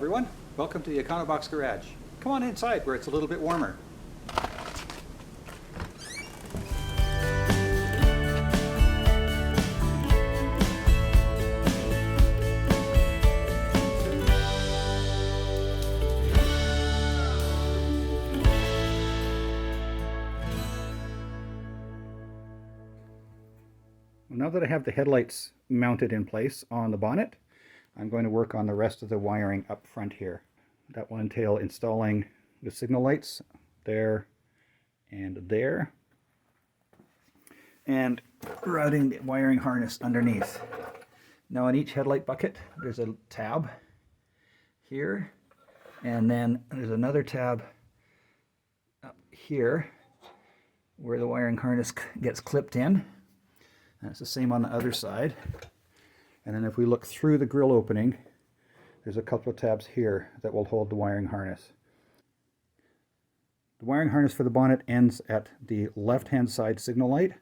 everyone, welcome to the Econobox garage. Come on inside where it's a little bit warmer. Now that I have the headlights mounted in place on the bonnet, I'm going to work on the rest of the wiring up front here. That will entail installing the signal lights there and there, and routing the wiring harness underneath. Now on each headlight bucket there's a tab here, and then there's another tab up here where the wiring harness gets clipped in. That's the same on the other side. And then if we look through the grill opening, there's a couple of tabs here that will hold the wiring harness. The wiring harness for the bonnet ends at the left-hand side signal light.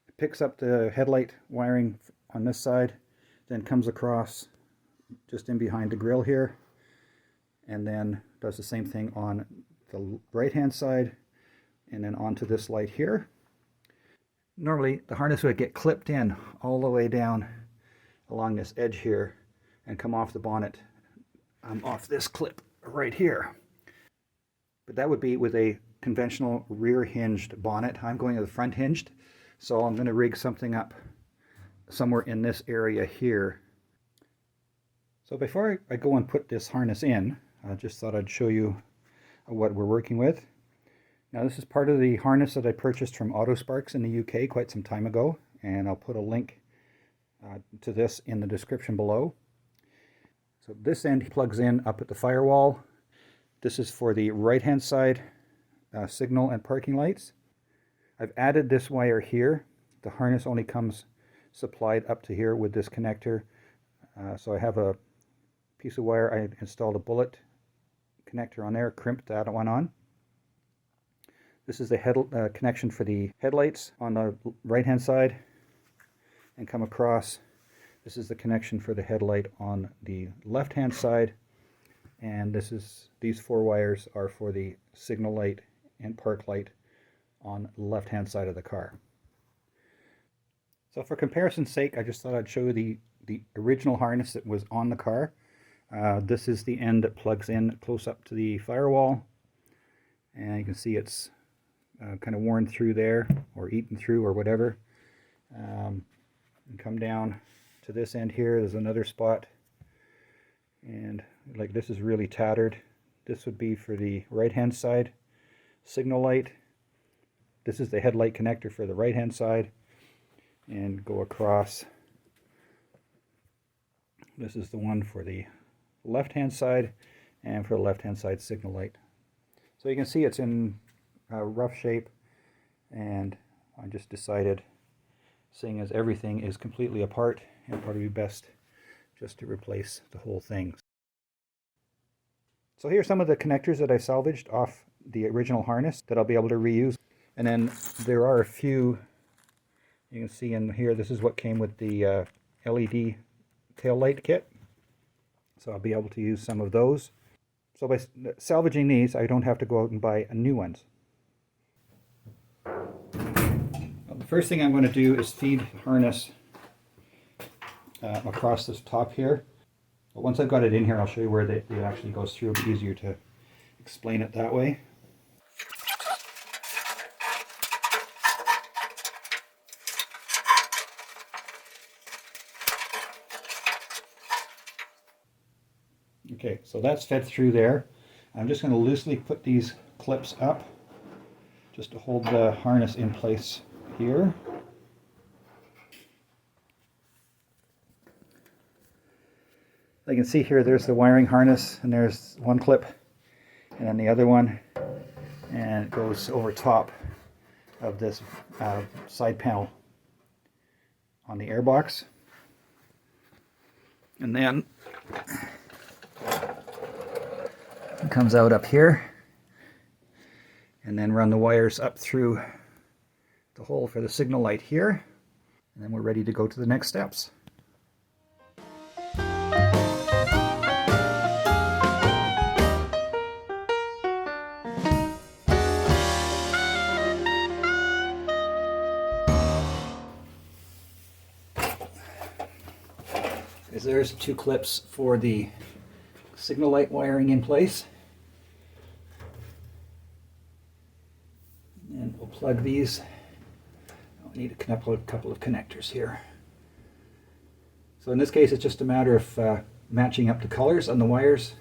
It picks up the headlight wiring on this side, then comes across just in behind the grill here, and then does the same thing on the right-hand side, and then onto this light here. Normally the harness would get clipped in all the way down along this edge here and come off the bonnet. I'm off this clip right here. But that would be with a conventional rear hinged bonnet. I'm going to the front hinged, so I'm going to rig something up somewhere in this area here. So before I go and put this harness in, I just thought I'd show you what we're working with. Now this is part of the harness that I purchased from AutoSparks in the UK quite some time ago, and I'll put a link to this in the description below. So this end plugs in up at the firewall. This is for the right hand side signal and parking lights. I've added this wire here. The harness only comes supplied up to here with this connector. So I have a piece of wire. I installed a bullet connector on there, crimped that one on. This is the connection for the headlights on the right hand side, and come across. This is the connection for the headlight on the left hand side, and these four wires are for the signal light and park light on the left hand side of the car. So for comparison's sake, I just thought I'd show you the original harness that was on the car. This is the end that plugs in close up to the firewall, and you can see it's kind of worn through there, or eaten through, or whatever. And come down to this end here, there's another spot, and like this is really tattered. This would be for the right hand side signal light. This is the headlight connector for the right hand side, and go across. This is the one for the left hand side, and for the left hand side signal light. So you can see it's in rough shape, and I just decided, seeing as everything is completely apart, it would probably be best just to replace the whole thing. So here's some of the connectors that I salvaged off the original harness that I'll be able to reuse. And then there are a few, you can see in here, this is what came with the LED tail light kit. So I'll be able to use some of those. So by salvaging these, I don't have to go out and buy new ones. The first thing I'm going to do is feed harness across this top here. But once I've got it in here, I'll show you where it actually goes through. It'll be easier to explain it that way. Okay, so that's fed through there. I'm just going to loosely put these clips up just to hold the harness in place here. You can see here, there's the wiring harness, and there's one clip, and then the other one, and it goes over top of this side panel on the airbox. And then it comes out up here, and then run the wires up through the hole for the signal light here, and then we're ready to go to the next steps. there's 2 clips for the signal light wiring in place. And we'll plug these. We need a couple of connectors here. So in this case, it's just a matter of matching up the colors on the wires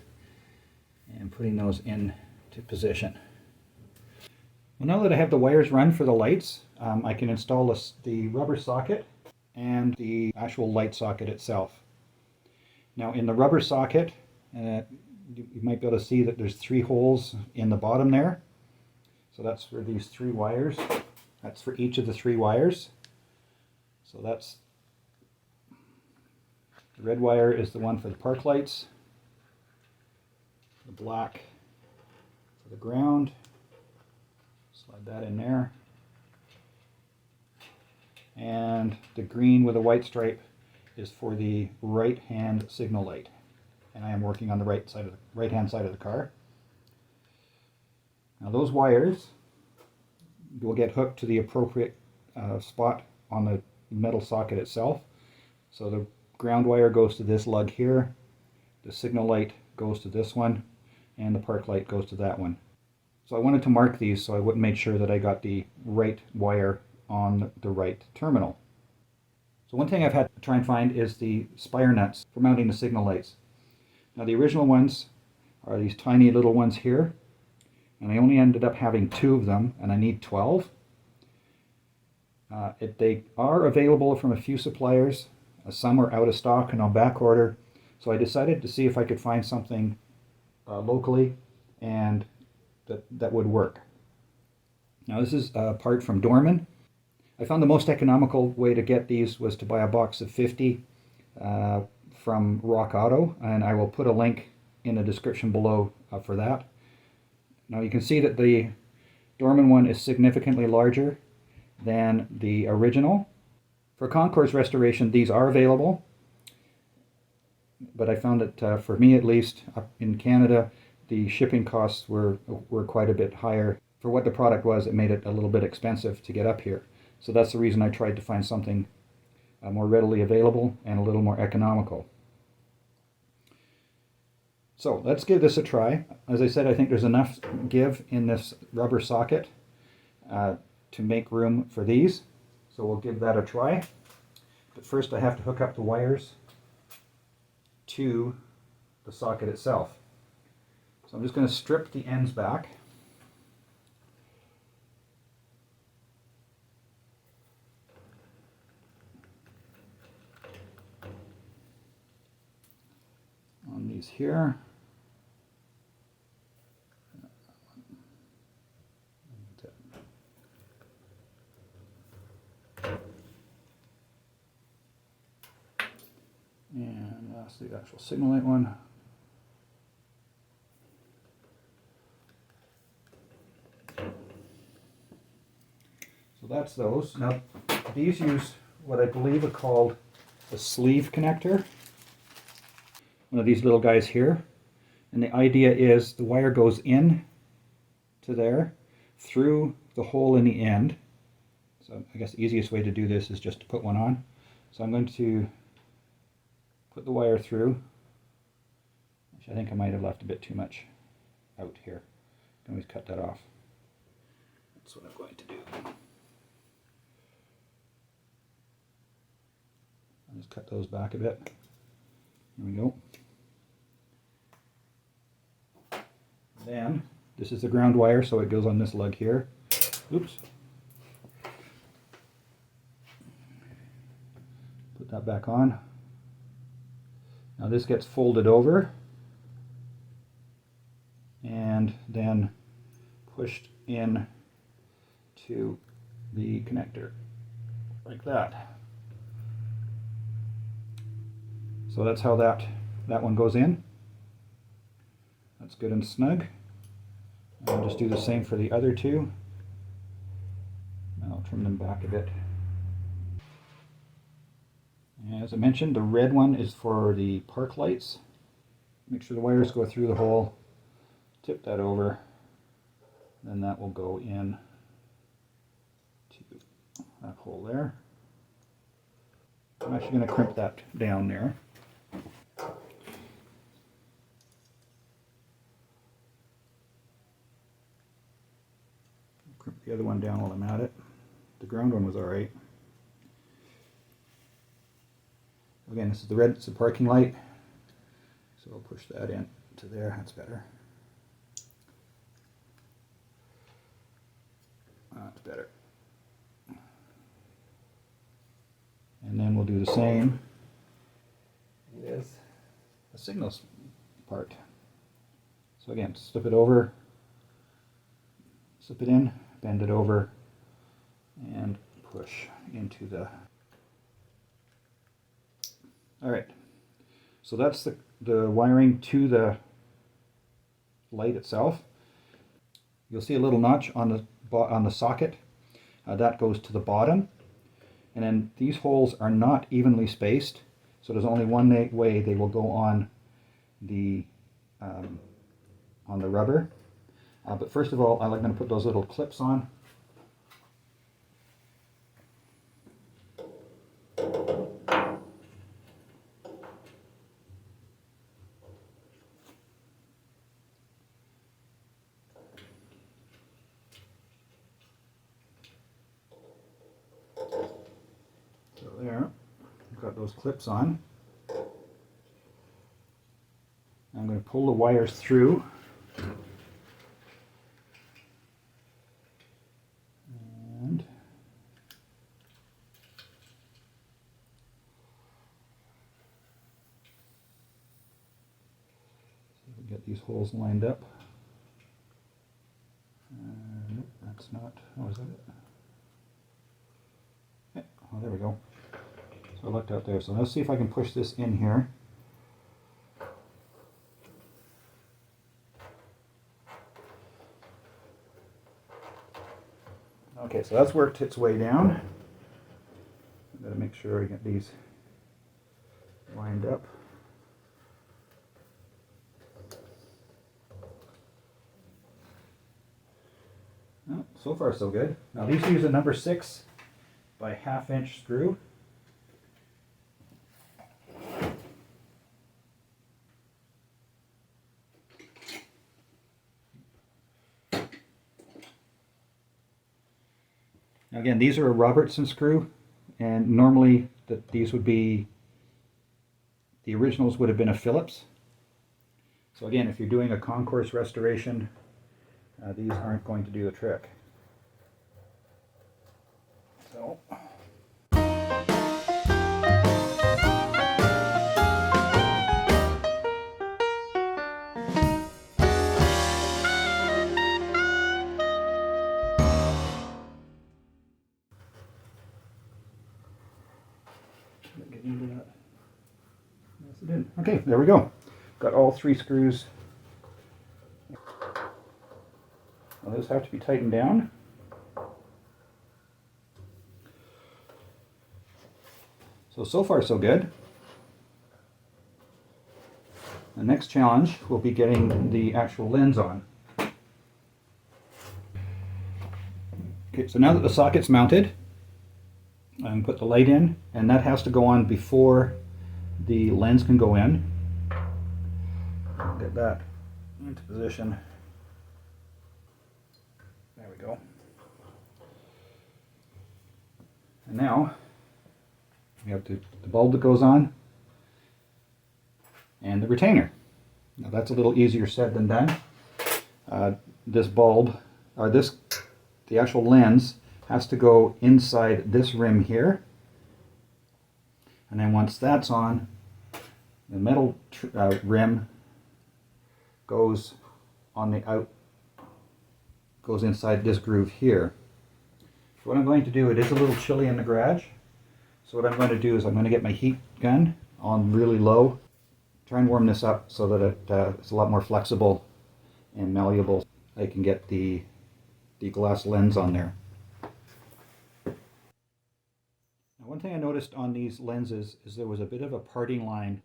and putting those into position. Well, now that I have the wires run for the lights, I can install the rubber socket and the actual light socket itself. Now in the rubber socket, you might be able to see that there's 3 holes in the bottom there. So that's for these 3 wires. That's for each of the 3 wires. So that's the red wire is the one for the park lights, the black for the ground. Slide that in there. And the green with a white stripe is for the right hand signal light. And I am working on the right hand side of the car. Now those wires will get hooked to the appropriate spot on the metal socket itself. So the ground wire goes to this lug here, the signal light goes to this one, and the park light goes to that one. So I wanted to mark these so I would make sure that I got the right wire on the right terminal. So one thing I've had to try and find is the Spire nuts for mounting the signal lights. Now the original ones are these tiny little ones here, and I only ended up having 2 of them, and I need 12. They are available from a few suppliers. Some are out of stock and on back order, so I decided to see if I could find something locally and that would work. Now this is a part from Dorman. I found the most economical way to get these was to buy a box of 50 from Rock Auto, and I will put a link in the description below for that. Now you can see that the Dorman one is significantly larger than the original. For concourse restoration, these are available, but I found that for me at least, up in Canada, the shipping costs were quite a bit higher. For what the product was, it made it a little bit expensive to get up here. So that's the reason I tried to find something more readily available and a little more economical. So let's give this a try. As I said, I think there's enough give in this rubber socket to make room for these. So we'll give that a try. But first I have to hook up the wires to the socket itself. So I'm just going to strip the ends back. On these here. And that's the actual signal light one. So that's those. Now these use what I believe are called a sleeve connector. One of these little guys here. And the idea is the wire goes in to there through the hole in the end. So I guess the easiest way to do this is just to put one on. So I'm going to put the wire through, which I think I might have left a bit too much out here. I can always cut that off. That's what I'm going to do. I'll just cut those back a bit. Here we go. Then, this is the ground wire, so it goes on this lug here. Oops. Put that back on. Now this gets folded over and then pushed in to the connector like that. So that's how that one goes in. That's good and snug. And I'll just do the same for the other 2. I'll trim them back a bit. As I mentioned, the red one is for the park lights. Make sure the wires go through the hole. Tip that over. Then that will go in to that hole there. I'm actually going to crimp that down there. the other one down while I'm at it. The ground one was alright. Again, this is the red, it's the parking light. So I'll push that in to there, that's better. That's better. And then we'll do the same with the signals part. So again, slip it over, slip it in, bend it over, and push into the... Alright, so that's the wiring to the light itself. You'll see a little notch on the socket. That goes to the bottom. And then these holes are not evenly spaced, so there's only one way they will go on the rubber. But first of all, I'm going to put those little clips on. So there, I've got those clips on. I'm going to pull the wires through. And see if we get these holes lined up. Nope, that's not. Oh, is that it? Yeah, oh, there we go. So I looked out there. So let's see if I can push this in here. Okay, so that's worked its way down. I've got to make sure I get these lined up. Oh, so far so good. Now these use a number 6 by 1/2 inch screw. Now again, these are a Robertson screw, and normally these would be, the originals would have been a Phillips. So again, if you're doing a concourse restoration, these aren't going to do the trick. So. Get into that. Yes, it did. Okay, there we go. Got all 3 screws. Now those have to be tightened down. So far so good. The next challenge will be getting the actual lens on. Okay, so now that the socket's mounted, I can put the light in, and that has to go on before the lens can go in. Get that into position. There we go. And now we have the bulb that goes on and the retainer. Now that's a little easier said than done. This bulb, or the actual lens, has to go inside this rim here, and then once that's on, the metal rim goes on the goes inside this groove here. So what I'm going to do, it is a little chilly in the garage, so what I'm going to do is I'm going to get my heat gun on really low, try and warm this up so that it's a lot more flexible and malleable. I can get the glass lens on there. One thing I noticed on these lenses is there was a bit of a parting line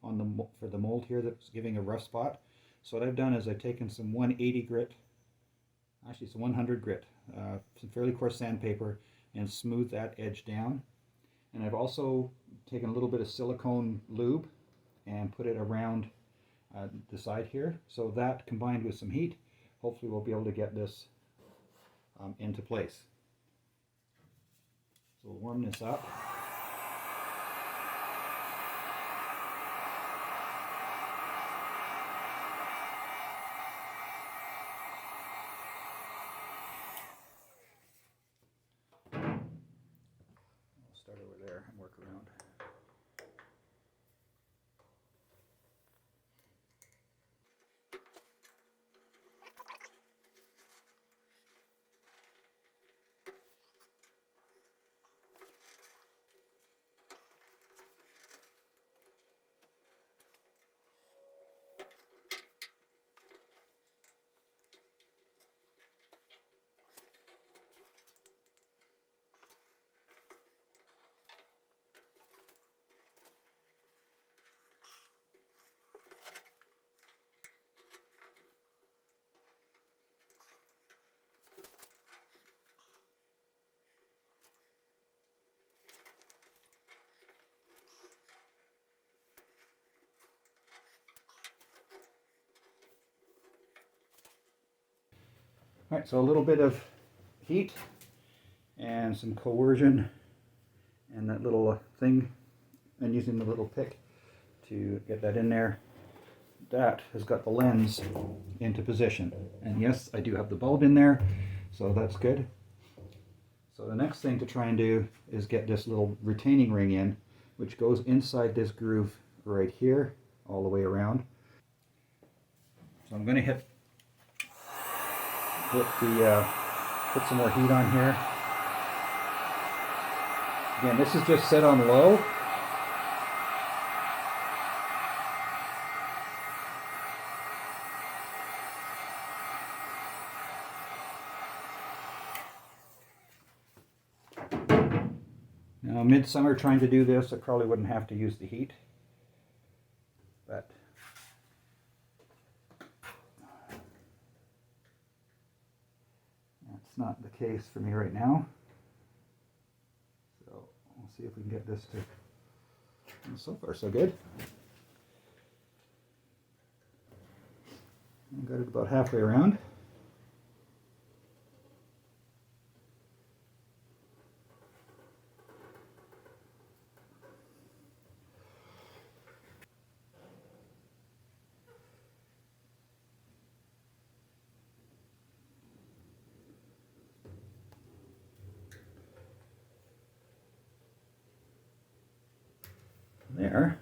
on for the mold here that's giving a rough spot. So what I've done is I've taken some 180 grit, actually it's 100 grit, some fairly coarse sandpaper, and smoothed that edge down. And I've also taken a little bit of silicone lube and put it around the side here. So that, combined with some heat, hopefully we'll be able to get this into place. So we'll warm this up. We'll start over there and work around. Alright, so a little bit of heat and some coercion and that little thing, and using the little pick to get that in there. That has got the lens into position. And yes, I do have the bulb in there, so that's good. So the next thing to try and do is get this little retaining ring in, which goes inside this groove right here, all the way around. So I'm going to hit put some more heat on here. Again, this is just set on low. Now, midsummer trying to do this, I probably wouldn't have to use the heat, but that's not the case for me right now. So we'll see if we can get this to, and so far so good. I got it about halfway around. There.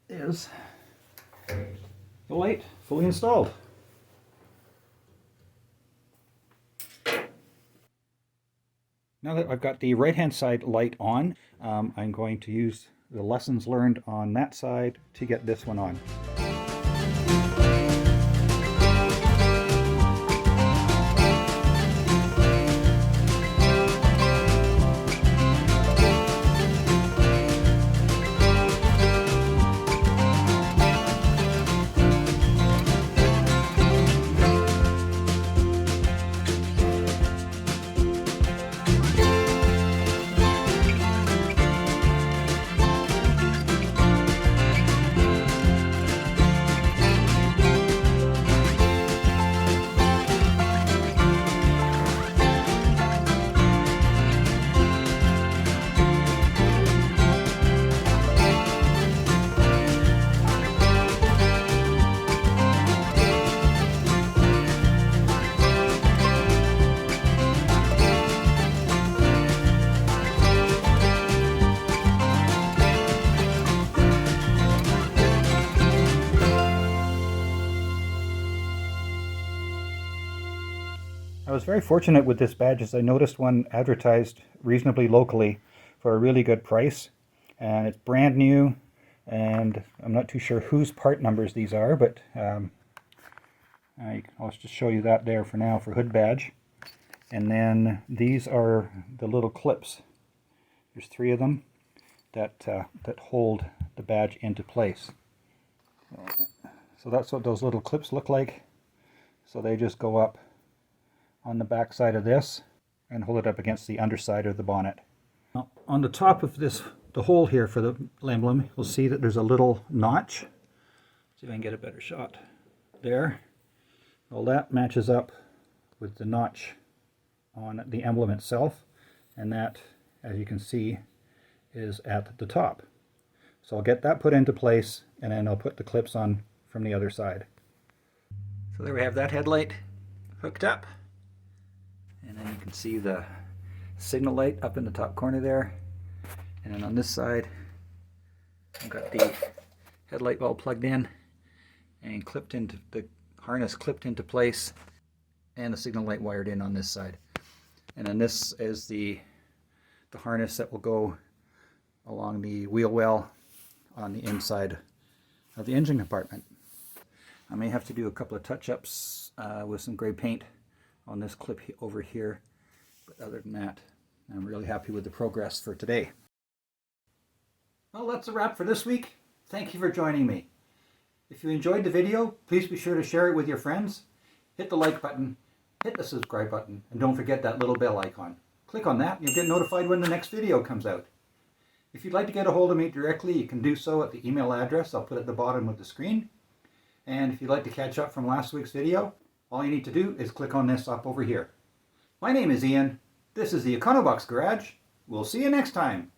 Is the light fully installed. Now that I've got the right hand side light on, I'm going to use the lessons learned on that side to get this one on. I was very fortunate with this badge as I noticed one advertised reasonably locally for a really good price, and it's brand new, and I'm not too sure whose part numbers these are, but I'll just show you that there for now for hood badge. And then these are the little clips. There's 3 of them that hold the badge into place. So that's what those little clips look like. So they just go up on the back side of this and hold it up against the underside of the bonnet. Now, on the top of this, the hole here for the emblem, you'll see that there's a little notch. See if I can get a better shot. There. Well, that matches up with the notch on the emblem itself, and that, as you can see, is at the top. So I'll get that put into place, and then I'll put the clips on from the other side. So there we have that headlight hooked up, and then you can see the signal light up in the top corner there, and then on this side I've got the headlight bulb plugged in and clipped into the harness, clipped into place, and the signal light wired in on this side. And then this is the harness that will go along the wheel well on the inside of the engine compartment. I may have to do a couple of touch-ups with some gray paint on this clip over here, but other than that, I'm really happy with the progress for today. Well, that's a wrap for this week. Thank you for joining me. If you enjoyed the video, please be sure to share it with your friends. Hit the like button, hit the subscribe button, and don't forget that little bell icon. Click on that and you'll get notified when the next video comes out. If you'd like to get a hold of me directly, you can do so at the email address I'll put at the bottom of the screen. And if you'd like to catch up from last week's video, all you need to do is click on this up over here. My name is Ian. This is the Econobox Garage. We'll see you next time.